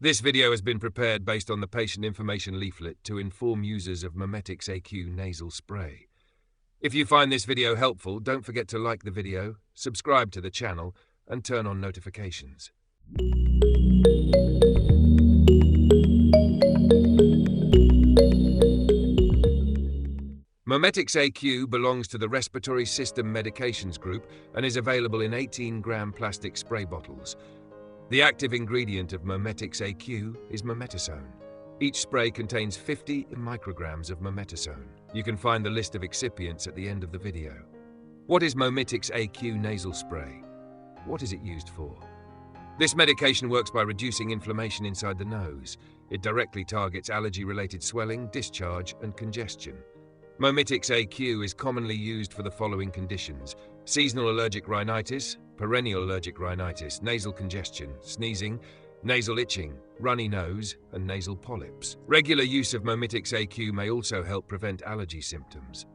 This video has been prepared based on the patient information leaflet to inform users of MOMETIX AQ nasal spray. If you find this video helpful, don't forget to like the video, subscribe to the channel, and turn on notifications. MOMETIX AQ belongs to the respiratory system medications group and is available in 18-gram plastic spray bottles. The active ingredient of MOMETIX AQ is mometasone. Each spray contains 50 micrograms of mometasone. You can find the list of excipients at the end of the video. What is MOMETIX AQ nasal spray? What is it used for? This medication works by reducing inflammation inside the nose. It directly targets allergy-related swelling, discharge, and congestion. MOMETIX AQ is commonly used for the following conditions: seasonal allergic rhinitis, perennial allergic rhinitis, nasal congestion, sneezing, nasal itching, runny nose, and nasal polyps. Regular use of MOMETIX AQ may also help prevent allergy symptoms.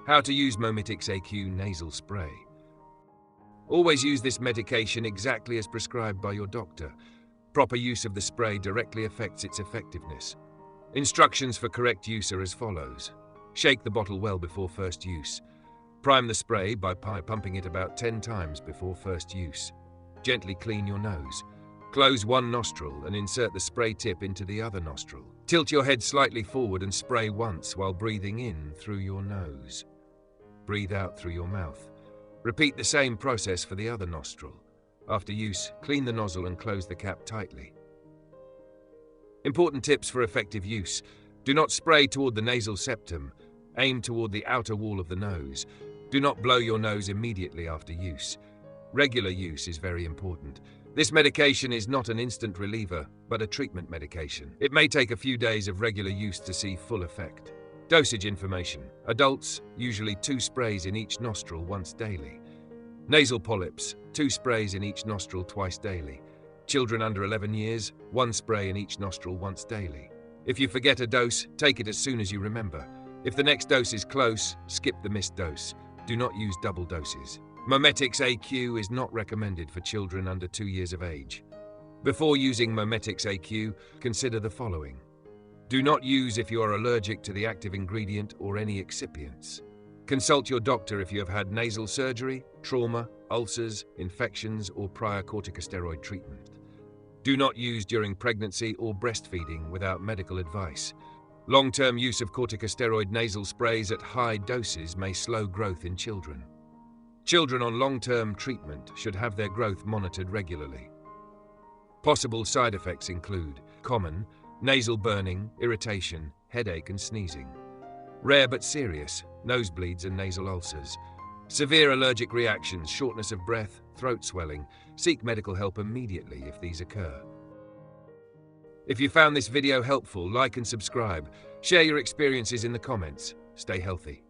How to use MOMETIX AQ nasal spray. Always use this medication exactly as prescribed by your doctor. Proper use of the spray directly affects its effectiveness. Instructions for correct use are as follows. Shake the bottle well before first use. Prime the spray by pumping it about 10 times before first use. Gently clean your nose. Close one nostril and insert the spray tip into the other nostril. Tilt your head slightly forward and spray once while breathing in through your nose. Breathe out through your mouth. Repeat the same process for the other nostril. After use, clean the nozzle and close the cap tightly. Important tips for effective use. Do not spray toward the nasal septum. Aim toward the outer wall of the nose. Do not blow your nose immediately after use. Regular use is very important. This medication is not an instant reliever, but a treatment medication. It may take a few days of regular use to see full effect. Dosage information. Adults, usually 2 sprays in each nostril once daily. Nasal polyps, 2 sprays in each nostril twice daily. Children under 11 years, 1 spray in each nostril once daily. If you forget a dose, take it as soon as you remember. If the next dose is close, skip the missed dose. Do not use double doses. MOMETIX AQ is not recommended for children under 2 years of age. Before using MOMETIX AQ, consider the following. Do not use if you are allergic to the active ingredient or any excipients. Consult your doctor if you have had nasal surgery, trauma, ulcers, infections, or prior corticosteroid treatment. Do not use during pregnancy or breastfeeding without medical advice. Long-term use of corticosteroid nasal sprays at high doses may slow growth in children. Children on long-term treatment should have their growth monitored regularly. Possible side effects include common, nasal burning, irritation, headache and sneezing. Rare but serious, nosebleeds and nasal ulcers. Severe allergic reactions, shortness of breath, throat swelling. Seek medical help immediately if these occur. If you found this video helpful, like and subscribe. Share your experiences in the comments. Stay healthy.